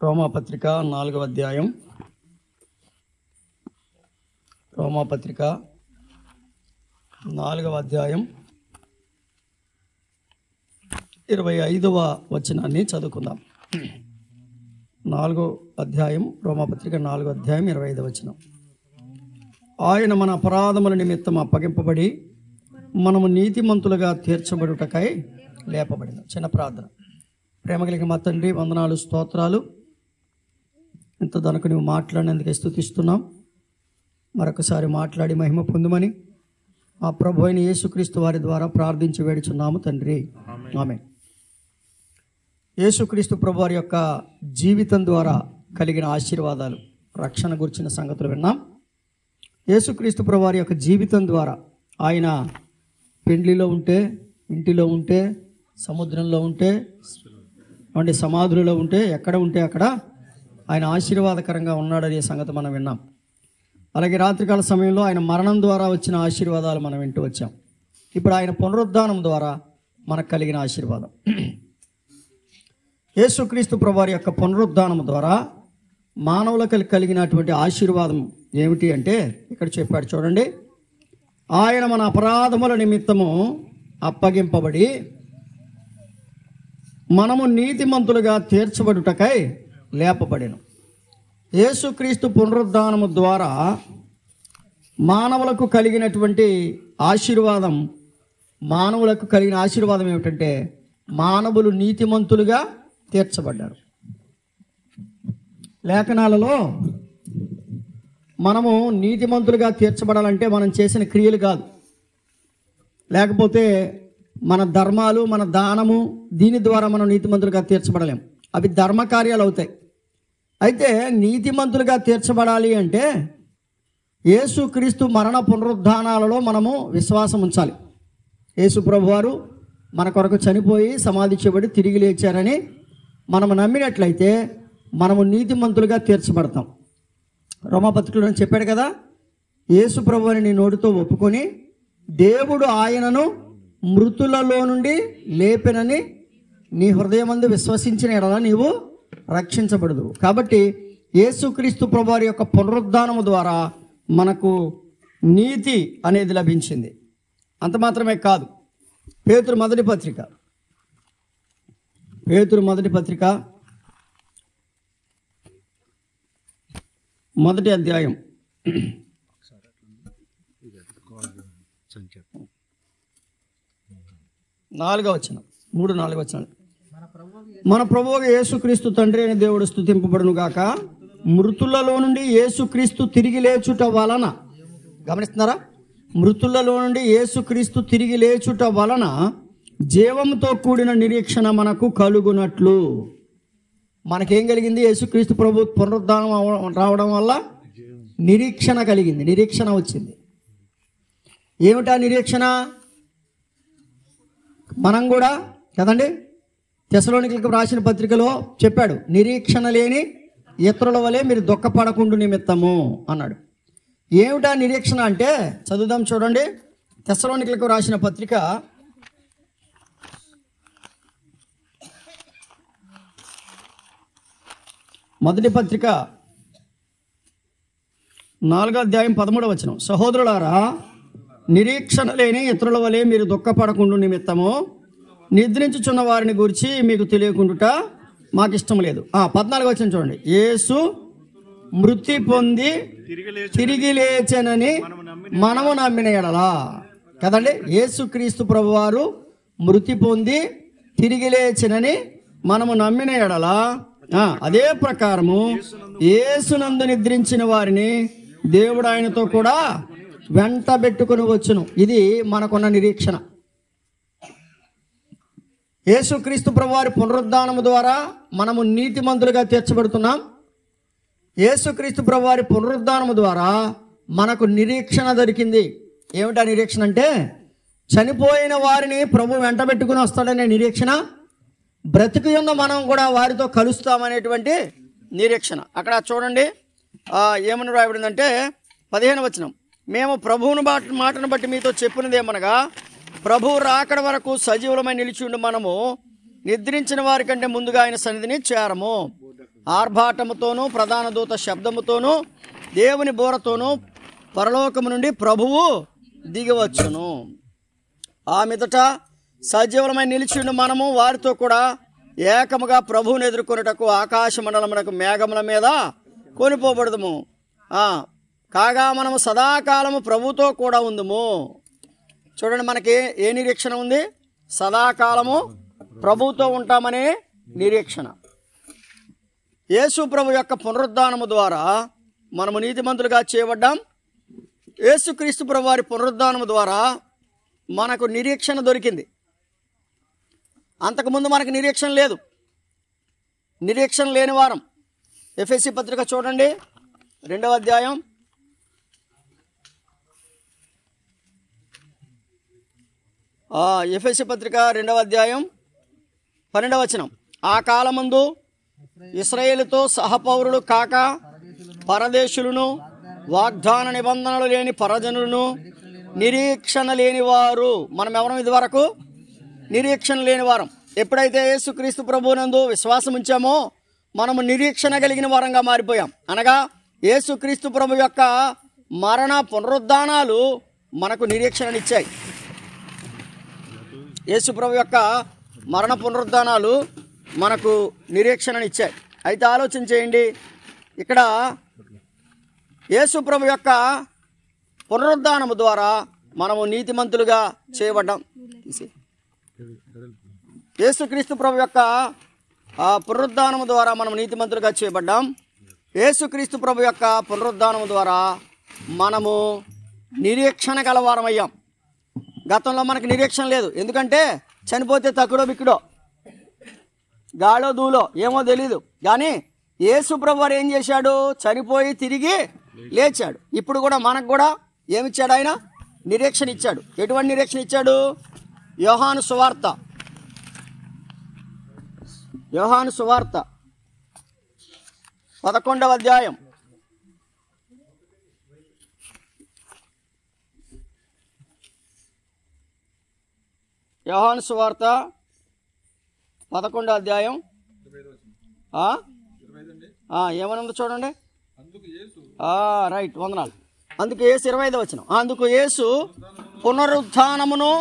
రోమాపత్రిక 4వ అధ్యాయం. రోమాపత్రిక 4వ అధ్యాయం 25వ వచనాన్ని చదువుకుందాం. 4వ అధ్యాయం రోమాపత్రిక 4వ అధ్యాయం 25వ వచనం. ఆయన మన అపరాధముల నిమిత్తం అప్పగింపబడి మనము నీతిమంతులుగా తీర్చబడుటకై లేపబడిన. చిన్న ప్రార్థన. ప్రేమ కలిగిన మా తండ్రి, వందనాలు, స్తోత్రాలు. ఇంత దనకు నువ్వు మాట్లాడినందుకు స్తుతిస్తున్నాం. మరొకసారి మాట్లాడి మహిమ పొందుమని మా ప్రభు అయిన యేసుక్రీస్తు వారి ద్వారా ప్రార్థించి వేడుచున్నాము తండ్రి, ఆమేన్. యేసుక్రీస్తు ప్రభు వారి యొక్క జీవితం ద్వారా కలిగిన ఆశీర్వాదాలు, రక్షణ గురించిన సంగతులు విన్నాం. యేసుక్రీస్తు ప్రభు వారి యొక్క జీవితం ద్వారా ఆయన పెండ్లిలో ఉంటే, ఇంటిలో ఉంటే, సముద్రంలో ఉంటే, సమాధులలో ఉంటే, ఎక్కడ ఉంటే అక్కడ ఆయన ఆశీర్వాదకరంగా ఉన్నాడనే సంగతి మనం విన్నాం. అలాగే రాత్రికాల సమయంలో ఆయన మరణం ద్వారా వచ్చిన ఆశీర్వాదాలు మనం వింటూ వచ్చాం. ఇప్పుడు ఆయన పునరుద్ధానం ద్వారా మనకు కలిగిన ఆశీర్వాదం. యేసుక్రీస్తు ప్రభువారి యొక్క పునరుద్ధానం ద్వారా మానవులకు కలిగినటువంటి ఆశీర్వాదం ఏమిటి అంటే ఇక్కడ చెప్పాడు చూడండి. ఆయన మన అపరాధముల నిమిత్తము అప్పగింపబడి మనము నీతిమంతులుగా తీర్చబడుటకై లేపబడెను. యేసుక్రీస్తు పునరుద్ధానము ద్వారా మానవులకు కలిగినటువంటి ఆశీర్వాదం, మానవులకు కలిగిన ఆశీర్వాదం ఏమిటంటే మానవులు నీతిమంతులుగా తీర్చబడ్డారు. లేఖనాలలో మనము నీతిమంతులుగా తీర్చబడాలంటే మనం చేసిన క్రియలు కాదు, లేకపోతే మన ధర్మాలు, మన దానము, దీని ద్వారా మనం నీతిమంతులుగా తీర్చబడలేం. అవి ధర్మకార్యాలు అవుతాయి. అయితే నీతిమంతులుగా తీర్చబడాలి అంటే యేసుక్రీస్తు మరణ పునరుద్ధానాలలో మనము విశ్వాసం ఉంచాలి. యేసు ప్రభువారు మన కొరకు చనిపోయి సమాధి చేయబడి తిరిగి లేచారని మనము నమ్మినట్లయితే మనము నీతిమంతులుగా తీర్చబడతాం. రోమాపత్రికలో చెప్పాడు కదా, యేసు ప్రభువుని నీ నోటితో ఒప్పుకొని దేవుడు ఆయనను మృతులలో నుండి లేపెనని నీ హృదయమందు విశ్వసించిన ఎడల నీవు రక్షించబడదు. కాబట్టి యేసుక్రీస్తు ప్రభువారి యొక్క పునరుద్ధానము ద్వారా మనకు నీతి అనేది లభించింది. అంత మాత్రమే కాదు, పేతురు మొదటి పత్రిక మొదటి అధ్యాయం 4వ వచనం, 3-4 వచనాలు. మన ప్రభువు యేసుక్రీస్తు తండ్రి అయిన దేవుడు స్తుతింపబడును గాక. మృతులలో నుండి యేసుక్రీస్తు తిరిగి లేచుట వలన, గమనిస్తున్నారా, మృతులలో నుండి యేసుక్రీస్తు తిరిగి లేచుట వలన జీవంతో కూడిన నిరీక్షణ మనకు కలుగునట్లు. మనకేం కలిగింది? యేసుక్రీస్తు ప్రభు పునరుద్ధానం రావడం వల్ల నిరీక్షణ కలిగింది, నిరీక్షణ వచ్చింది. ఏమిటా నిరీక్షణ? మనం కూడా కదండి తెస్సలోనికీయులకు రాసిన పత్రికలో చెప్పాడు, నిరీక్షణ లేని ఇతరుల వలె మీరు దుఃఖపడకుండా నిమిత్తము అన్నాడు. ఏమిటా నిరీక్షణ అంటే చదువుదాం చూడండి. తెస్సలోనికీయులకు రాసిన పత్రిక మొదటి పత్రిక 4వ అధ్యాయం 13వ వచనం. సహోదరులారా, నిరీక్షణ లేని ఇతరుల వలె మీరు దుఃఖపడకుండా నిమిత్తము నిద్రించుచున్న వారిని గురించి మీకు తెలియకుండుట మాకు ఇష్టం లేదు. 14వ వచనం చూడండి. యేసు మృతి పొంది తిరిగి లేచెనని మనము నమ్మిన ఎడలా, కదండి, యేసుక్రీస్తు ప్రభువారు మృతి పొంది తిరిగి లేచెనని మనము నమ్మిన ఎడలా, అదే ప్రకారము యేసునందు నిద్రించిన వారిని దేవుడు ఆయనతో కూడా వెంట పెట్టుకుని వచ్చును. ఇది మనకున్న నిరీక్షణ. యేసుక్రీస్తు ప్రభువారి పునరుద్ధానము ద్వారా మనము నీతిమంతులుగా తీర్చబడుతున్నాం. యేసుక్రీస్తు ప్రభువారి పునరుద్ధానము ద్వారా మనకు నిరీక్షణ దొరికింది. ఏమిటా నిరీక్షణ అంటే చనిపోయిన వారిని ప్రభు వెంట పెట్టుకుని వస్తాడనే నిరీక్షణ, బ్రతికి ఉన్న మనం కూడా వారితో కలుస్తామనేటువంటి నిరీక్షణ. అక్కడ చూడండి ఏమని రాయబడిందంటే 15వ వచనం. మేము ప్రభువుని మాటను బట్టి మీతో చెప్పినది ఏమనగా, ప్రభువు రాకడ వరకు సజీవులమై నిలిచి ఉండి మనము నిద్రించిన వారి కంటే ముందుగా ఆయన సన్నిధిని చేరము. ఆర్భాటముతోనూ ప్రధాన దూత శబ్దముతోనూ దేవుని బోరతోనూ పరలోకము నుండి ప్రభువు దిగివచ్చును. ఆ మీదట సజీవులమై నిలిచిండు మనము వారితో కూడా ఏకముగా ప్రభువుని ఎదుర్కొనుటకు ఆకాశ మండలమునకు మేఘముల మీద కొనిపోబడదుము. కాగా మనము సదాకాలము ప్రభుతో కూడా ఉందుము. చూడండి, మనకి ఏ నిరీక్షణ ఉంది? సదాకాలము ప్రభుతో ఉంటామనే నిరీక్షణ. యేసు ప్రభు యొక్క పునరుద్ధానము ద్వారా మనము నీతిమంతులుగా చేయబడ్డాం. యేసుక్రీస్తు ప్రభు వారి పునరుద్ధానము ద్వారా మనకు నిరీక్షణ దొరికింది. అంతకుముందు మనకు నిరీక్షణ లేదు. నిరీక్షణ లేని వారం. ఎఫెసీ పత్రిక చూడండి, 2వ అధ్యాయం. ఎఫెసీ పత్రిక 2వ అధ్యాయం 12వ వచనం. ఆ కాలమందు ఇశ్రాయేలుతో సహపౌరులు కాక పరదేశులను, వాగ్దాన నిబంధనలు లేని పరజనులను, నిరీక్షణ లేనివారు. మనం ఎవరం ఇదివరకు? నిరీక్షణ లేనివారం. ఎప్పుడైతే యేసుక్రీస్తు ప్రభువునందు విశ్వాసం ఉంచామో మనము నిరీక్షణ కలిగిన వారంగా మారిపోయాం. అనగా యేసుక్రీస్తు ప్రభు యొక్క మరణ పునరుద్ధానాలు మనకు నిరీక్షణనిచ్చాయి. యేసు ప్రభు యొక్క మరణ పునరుద్ధానాలు మనకు నిరీక్షణనిచ్చాయి. అయితే ఆలోచన చేయండి, ఇక్కడ యేసు ప్రభు యొక్క పునరుద్ధానము ద్వారా మనము నీతిమంతులుగా చేయబడ్డాం. యేసుక్రీస్తు ప్రభు యొక్క పునరుద్ధానము ద్వారా మనం నీతిమంతులుగా చేయబడ్డాం. యేసుక్రీస్తు ప్రభు యొక్క పునరుద్ధానము ద్వారా మనము నిరీక్షణ గలవారమయ్యాం. గతంలో మనకు నిరీక్షణ లేదు. ఎందుకంటే చనిపోతే తక్కుడో బిక్కుడో, గాలో దూలో ఏమో తెలీదు. కానీ యేసు ప్రభు వారు ఏం చేశాడు? చనిపోయి తిరిగి లేచాడు. ఇప్పుడు కూడా మనకు కూడా ఏమిచ్చాడు? ఆయన నిరీక్షణ ఇచ్చాడు. ఎటువంటి నిరీక్షణ ఇచ్చాడు? యోహాను సువార్త 11వ అధ్యాయం. యోహాను సువార్త 11వ అధ్యాయం ఏమనుందో చూడండి. రైట్, వందనాలు. అందుకు యేసు 25వ వచనం. అందుకు యేసు పునరుత్థానమును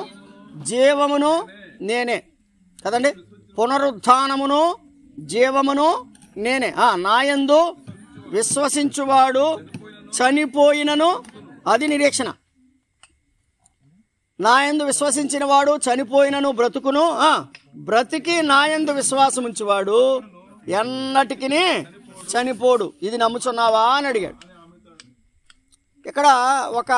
జీవమును నేనే. కదండి, పునరుత్థానమును జీవమును నేనే. నాయందు విశ్వసించువాడు చనిపోయినను, అది నిరీక్షణ. నాయందు విశ్వసించిన వాడు చనిపోయినను బ్రతుకును, బ్రతికి నాయందు విశ్వాసం ఉంచువాడు ఎన్నటికి చనిపోడు. ఇది నమ్ముచున్నావా అని అడిగాడు. ఇక్కడ ఒక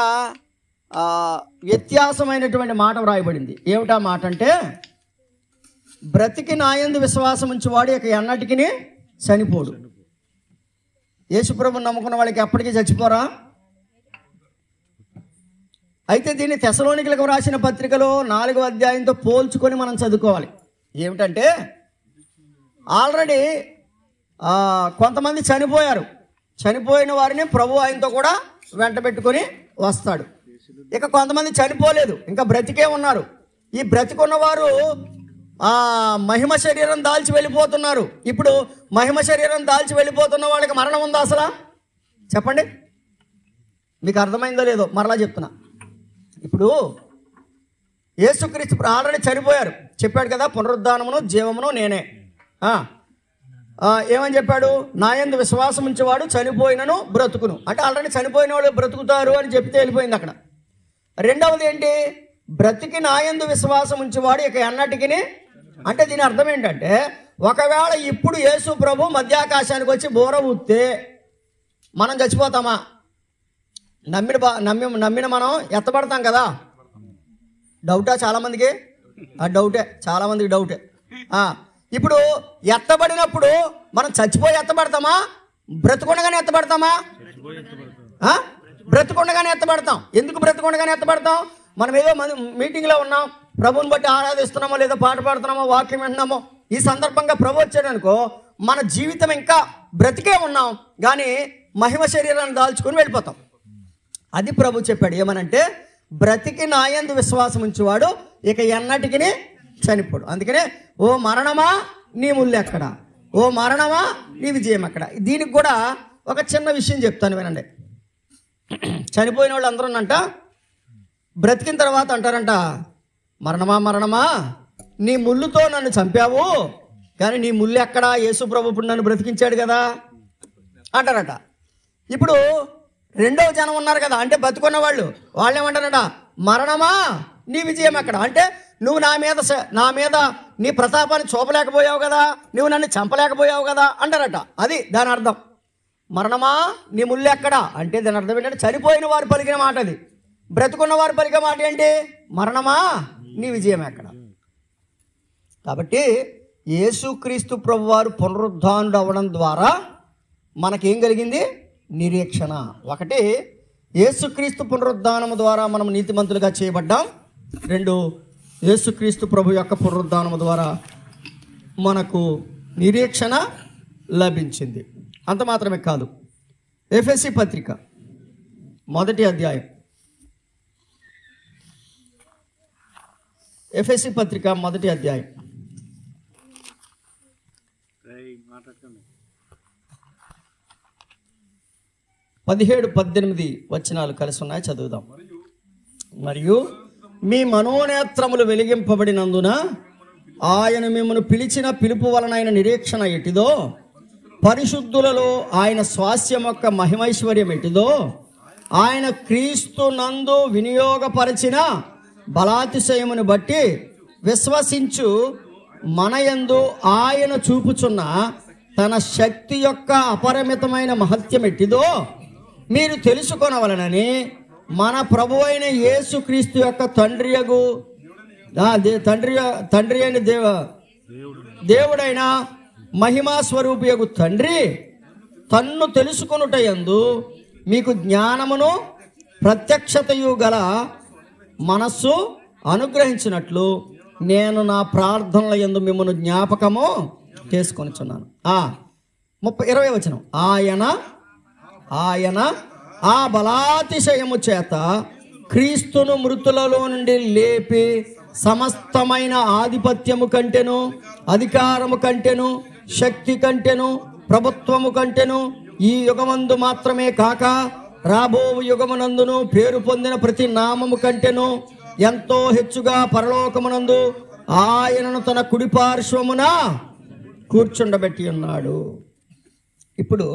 వ్యత్యాసమైనటువంటి మాట వ్రాయబడింది. ఏమిటా మాట అంటే, బ్రతికి నాయందు విశ్వాసం ఉంచువాడు ఇక ఎన్నటికి చనిపోడు. యేసుప్రభుని నమ్ముకున్న వాళ్ళకి ఎప్పటికీ చచ్చిపోరా? అయితే దీన్ని తెసలోనికలకు రాసిన పత్రికలో 4వ అధ్యాయంతో పోల్చుకొని మనం చదువుకోవాలి. ఏమిటంటే, ఆల్రెడీ కొంతమంది చనిపోయారు. చనిపోయిన వారిని ప్రభు ఆయనతో కూడా వెంట పెట్టుకొని వస్తాడు. ఇక కొంతమంది చనిపోలేదు, ఇంకా బ్రతికే ఉన్నారు. ఈ బ్రతికున్నవారు మహిమ శరీరం దాల్చి వెళ్ళిపోతున్నారు. ఇప్పుడు మహిమ శరీరం దాల్చి వెళ్ళిపోతున్న వాళ్ళకి మరణం ఉందా అసలు? చెప్పండి, మీకు అర్థమైందో లేదో మరలా చెప్తున్నా. ఇప్పుడు యేసుక్రీస్తు ఆల్రెడీ చనిపోయారు, చెప్పాడు కదా, పునరుద్ధానమును జీవమును నేనే. ఏమని చెప్పాడు? నాయందు విశ్వాసం ఉంచేవాడు చనిపోయినను బ్రతుకును. అంటే ఆల్రెడీ చనిపోయిన వాళ్ళు బ్రతుకుతారు అని చెప్తే వెళ్ళిపోయింది అక్కడ. రెండవది ఏంటి? బ్రతికి నాయందు విశ్వాసం ఉంచేవాడు ఇక ఎన్నటికి. అంటే దీని అర్థం ఏంటంటే, ఒకవేళ ఇప్పుడు యేసు ప్రభు మధ్యాకాశానికి వచ్చి బోర ఊస్తే మనం చచ్చిపోతామా? నమ్మిన మనం ఎత్తబడతాం కదా. డౌటా చాలామందికి? డౌటే, చాలామందికి డౌటే. ఇప్పుడు ఎత్తబడినప్పుడు మనం చచ్చిపోయి ఎత్తబడతామా? బ్రతుకుండగానే ఎత్తబడతామా? బ్రతుకుండగానే ఎత్తబడతాం. ఎందుకు బ్రతుకుండగానే ఎత్తబడతాం? మనం ఏదో మీటింగ్లో ఉన్నాం, ప్రభువుని బట్టి ఆరాధిస్తున్నామో, లేదా పాట పాడుతున్నామో, వాక్యం వింటున్నామో, ఈ సందర్భంగా ప్రభు వచ్చాడనుకో, మన జీవితం ఇంకా బ్రతికే ఉన్నాం, కానీ మహిమ శరీరాన్ని దాల్చుకొని వెళ్ళిపోతాం. అది ప్రభు చెప్పాడు. ఏమనంటే, బ్రతికి నాయందు విశ్వాసం ఉంచేవాడు ఇక ఎన్నటికి చనిపోడు. అందుకనే, ఓ మరణమా నీ ముళ్ళు ఎక్కడ, ఓ మరణమా నీ విజయం ఎక్కడ. దీనికి కూడా ఒక చిన్న విషయం చెప్తాను వినండి. చనిపోయిన వాళ్ళు అందరూ అంట బ్రతికిన తర్వాత అంటారంట, మరణమా మరణమా నీ ముళ్ళుతో నన్ను చంపావు, కానీ నీ ముళ్ళు ఎక్కడా, యేసు ప్రభు ఇప్పుడు నన్ను బ్రతికించాడు కదా అంటారట. ఇప్పుడు రెండవ జనం ఉన్నారు కదా, అంటే బతుకున్న వాళ్ళు ఏమంటారట, మరణమా నీ విజయం ఎక్కడ, అంటే నువ్వు నా మీద నీ ప్రతాపాన్ని చూపలేకపోయావు కదా, నువ్వు నన్ను చంపలేకపోయావు కదా అంటారట. అది దాని అర్థం. మరణమా నీ ముళ్ళు ఎక్కడా అంటే దాని అర్థం ఏంటంటే చనిపోయిన వారు పలికిన మాట అది. బ్రతుకున్న వారు పలికే మాట ఏంటి, మరణమా నీ విజయం ఎక్కడ. కాబట్టి యేసుక్రీస్తు ప్రభు వారు పునరుద్ధానుడు అవ్వడం ద్వారా మనకేం కలిగింది, నిరీక్షణ. ఒకటి, యేసుక్రీస్తు పునరుద్ధానము ద్వారా మనం నీతిమంతులుగా చేయబడ్డాం. రెండు, యేసుక్రీస్తు ప్రభు యొక్క పునరుద్ధానము ద్వారా మనకు నిరీక్షణ లభించింది. అంత మాత్రమే కాదు, ఎఫెసీ పత్రిక 1వ అధ్యాయం, ఎఫెసీ పత్రిక 1వ అధ్యాయం 17-18 వచనాలు కలిసి ఉన్నాయి, చదువుదాం. మరియు మీ మనోనేత్రములు వెలిగింపబడినందున ఆయన మిమ్మల్ని పిలిచిన పిలుపు వలనైన నిరీక్షణ ఎటిదో, పరిశుద్ధులలో ఆయన స్వాస్యం యొక్క మహిమైశ్వర్యం ఎటిదో, ఆయన క్రీస్తు నందు వినియోగపరిచిన బలాతిశయమును బట్టి విశ్వసించు మనయందు ఆయన చూపుచున్న తన శక్తి యొక్క అపరిమితమైన మహత్యం ఎట్టిదో మీరు తెలుసుకొనవలనని మన ప్రభు అయిన యేసుక్రీస్తు యొక్క తండ్రి అయిన దేవుడైన మహిమా స్వరూపియగు తండ్రి తన్ను తెలుసుకొనుటయందు మీకు జ్ఞానమును ప్రత్యక్షతయు గల మనస్సు అనుగ్రహించినట్లు నేను నా ప్రార్థనల యందు మిమ్మల్ని జ్ఞాపకము చేసుకొనిచున్నాను. 20వ వచనం, ఆయన ఆ బలాతిశయము చేత క్రీస్తును మృతులలో నుండి లేపి సమస్తమైన ఆధిపత్యము కంటెను, అధికారము కంటెను, శక్తి కంటెను, ప్రభుత్వము కంటెను ఈ యుగమందు మాత్రమే కాక రాబో యుగమునందును పేరు పొందిన ప్రతి నామము కంటెను ఎంతో హెచ్చుగా పరలోకమునందు ఆయనను తన కుడి పార్శ్వమున కూర్చుండబెట్టి ఉన్నాడు. ఇప్పుడు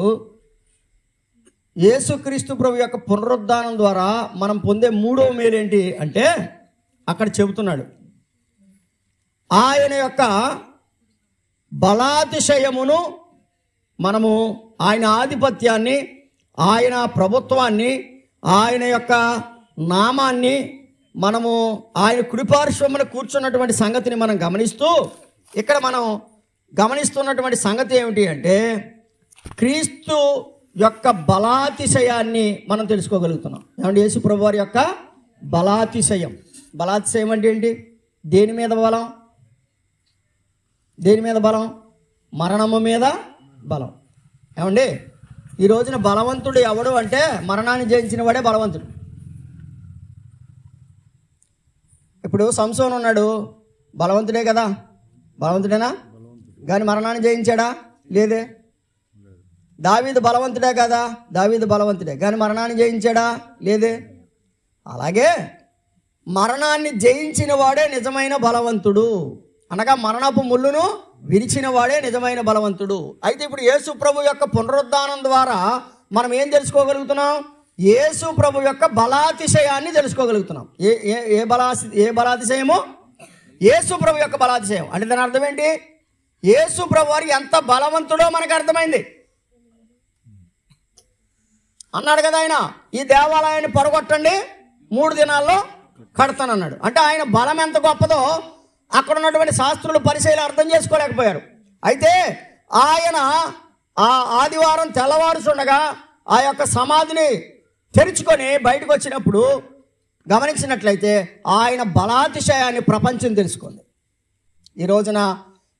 యేసుక్రీస్తు ప్రభు యొక్క పునరుద్ధానం ద్వారా మనం పొందే మూడవ మేలు ఏంటి అంటే అక్కడ చెబుతున్నాడు, ఆయన యొక్క బలాతిశయమును మనము, ఆయన ఆధిపత్యాన్ని, ఆయన ప్రభుత్వాన్ని, ఆయన యొక్క నామాన్ని మనము ఆయన కుడిపార్శ్వమున కూర్చున్నటువంటి సంగతిని మనం గమనిస్తూ, ఇక్కడ మనం గమనిస్తున్నటువంటి సంగతి ఏమిటి అంటే క్రీస్తు యొక్క బలాతిశయాన్ని మనం తెలుసుకోగలుగుతున్నాం. ఏమంటే యేసు ప్రభు వారి యొక్క బలాతిశయం అంటే ఏంటి, దేని మీద బలం, దేని మీద బలం, మరణము మీద బలం. ఏమండి ఈ రోజున బలవంతుడు ఎవడు అంటే మరణాన్ని జయించిన వాడే బలవంతుడు. ఇప్పుడు సంసోను ఉన్నాడు, బలవంతుడే కదా, బలవంతుడేనా, కానీ మరణాన్ని జయించాడా, లేదే. దావీదు బలవంతుడే కదా, దావీదు బలవంతుడే, కానీ మరణాన్ని జయించాడా, లేదే. అలాగే మరణాన్ని జయించిన వాడే నిజమైన బలవంతుడు, అనగా మరణపు ముళ్ళును విరిచిన వాడే నిజమైన బలవంతుడు. అయితే ఇప్పుడు యేసు ప్రభు యొక్క పునరుద్ధానం ద్వారా మనం ఏం తెలుసుకోగలుగుతున్నాం, యేసు ప్రభు యొక్క బలాతిశయాన్ని తెలుసుకోగలుగుతున్నాం. ఏ బలాతిశయము, యేసు ప్రభు యొక్క బలాతిశయం. అంటే దాని అర్థం ఏంటి, యేసు ప్రభు వారు ఎంత బలవంతుడో మనకు అర్థమైంది. అన్నాడు కదా ఆయన, ఈ దేవాలయాన్ని పడగొట్టండి 3 దినాల్లో కడతానన్నాడు. అంటే ఆయన బలం ఎంత గొప్పదో అక్కడ ఉన్నటువంటి శాస్త్రులు పరిశీలన అర్థం చేసుకోలేకపోయారు. అయితే ఆయన ఆ ఆదివారం తెల్లవారుచుండగా ఆ యొక్క సమాధిని తెరుచుకొని బయటకు వచ్చినప్పుడు గమనించినట్లయితే ఆయన బలాతిశయాన్ని ప్రపంచం తెలుసుకుంది. ఈ రోజున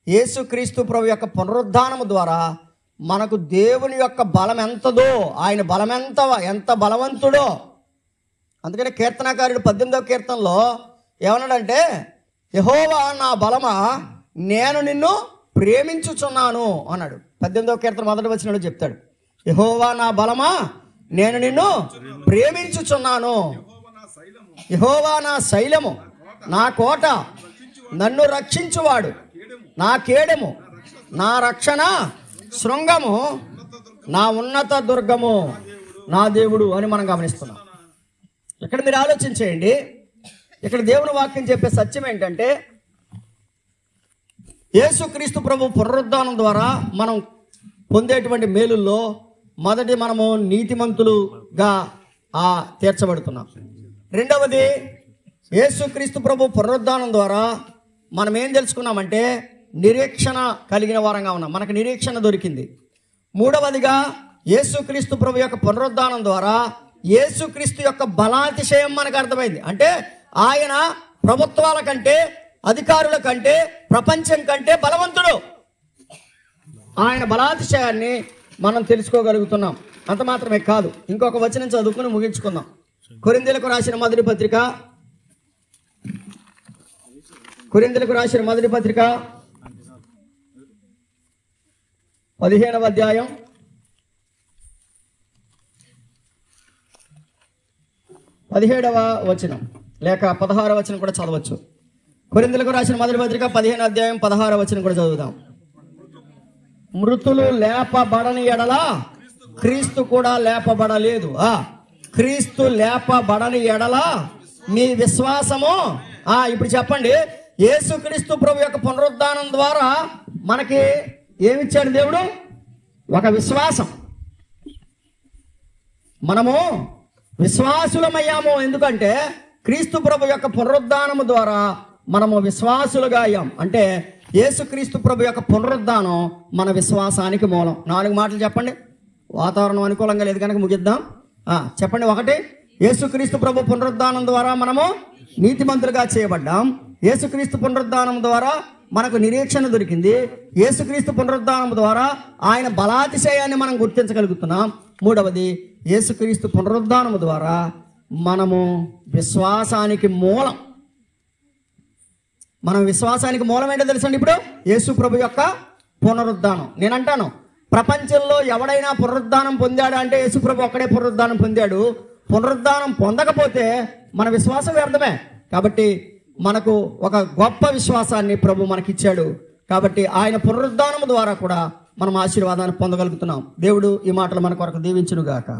యేసుక్రీస్తు ప్రభు యొక్క పునరుద్ధానము ద్వారా మనకు దేవుని యొక్క బలం ఎంతదో, ఆయన బలం ఎంత బలవంతుడో. అందుకని కీర్తనాకారుడు 18వ కీర్తనలో ఏమన్నాడంటే, యెహోవా నా బలమా నేను నిన్ను ప్రేమించుచున్నాను అన్నాడు. 18వ కీర్తన 1వ వచనంలో చెప్తాడు, యెహోవా నా బలమా నేను నిన్ను ప్రేమించుచున్నాను. యెహోవా నా శైలము, నా కోట, నన్ను రక్షించువాడు, నా కేడెము, నా రక్షణ శృంగము, నా ఉన్నత దుర్గము, నా దేవుడు అని మనం గమనిస్తున్నాం. ఇక్కడ మీరు ఆలోచించేయండి, ఇక్కడ దేవుని వాక్యం చెప్పే సత్యం ఏంటంటే, యేసుక్రీస్తు ప్రభు పునరుద్ధానం ద్వారా మనం పొందేటువంటి మేలుల్లో మొదటి మనము నీతిమంతులుగా తీర్చబడుతున్నాం. రెండవది, యేసుక్రీస్తు ప్రభు పునరుద్ధానం ద్వారా మనం ఏం తెలుసుకున్నామంటే నిరీక్షణ కలిగిన వారంగా ఉన్నాం, మనకు నిరీక్షణ దొరికింది. మూడవదిగా, యేసుక్రీస్తు ప్రభు యొక్క పునరుద్ధానం ద్వారా యేసుక్రీస్తు యొక్క బలాతిశయం మనకు అర్థమైంది. అంటే ఆయన ప్రభుత్వాల కంటే, అధికారుల కంటే, ప్రపంచం కంటే బలవంతుడు. ఆయన బలాతిశయాన్ని మనం తెలుసుకోగలుగుతున్నాం. అంత మాత్రమే కాదు, ఇంకొక వచనం చదువుకుని ముగించుకుందాం. కొరింథీయులకు రాసిన మొదటి పత్రిక 15వ అధ్యాయం 17వ వచనం లేక 16వ వచనం కూడా చదవచ్చు. కొరింథీయులకు రాసిన మొదటి పత్రిక 15వ అధ్యాయం 16వ వచనం కూడా చదువుదాం. మృతులు లేపబడని ఎడల క్రీస్తు కూడా లేపబడలేదు. క్రీస్తు లేపబడని ఎడల మీ విశ్వాసము. ఇప్పుడు చెప్పండి, యేసుక్రీస్తు ప్రభు యొక్క పునరుద్ధానం ద్వారా మనకి ఏమిచ్చాడు దేవుడు? ఒక విశ్వాసం. మనము విశ్వాసులమయ్యాము. ఎందుకంటే క్రీస్తు ప్రభు యొక్క పునరుద్ధానము ద్వారా మనము విశ్వాసులుగా అయ్యాం. అంటే యేసుక్రీస్తు ప్రభు యొక్క పునరుద్ధానం మన విశ్వాసానికి మూలం. 4 మాటలు చెప్పండి. వాతావరణం అనుకూలంగా లేదు కనుక ముగిద్దాం. చెప్పండి. 1, యేసుక్రీస్తు ప్రభు పునరుద్ధానం ద్వారా మనము నీతిమంతులుగా చేయబడ్డాం. యేసుక్రీస్తు పునరుద్ధానం ద్వారా మనకు నిరీక్షణ దొరికింది. యేసుక్రీస్తు పునరుద్ధానం ద్వారా ఆయన బలాతిశయాన్ని మనం గుర్తించగలుగుతున్నాం. 3వది, యేసుక్రీస్తు పునరుద్ధానం ద్వారా మనము విశ్వాసానికి మూలం. మనం విశ్వాసానికి మూలం ఏంటో తెలుసండి. ఇప్పుడు యేసు ప్రభు యొక్క పునరుద్ధానం. నేనంటాను, ప్రపంచంలో ఎవడైనా పునరుద్ధానం పొందాడా అంటే యేసు ప్రభు ఒక్కడే పునరుద్ధానం పొందాడు. పునరుద్ధానం పొందకపోతే మన విశ్వాసం వ్యర్థమే. కాబట్టి మనకు ఒక గొప్ప విశ్వాసాన్ని ప్రభు మనకిచ్చాడు. కాబట్టి ఆయన పునరుద్ధానం ద్వారా కూడా మనం ఆశీర్వాదాన్ని పొందగలుగుతున్నాం. దేవుడు ఈ మాటలు మన కొరకు దీవించును గాక.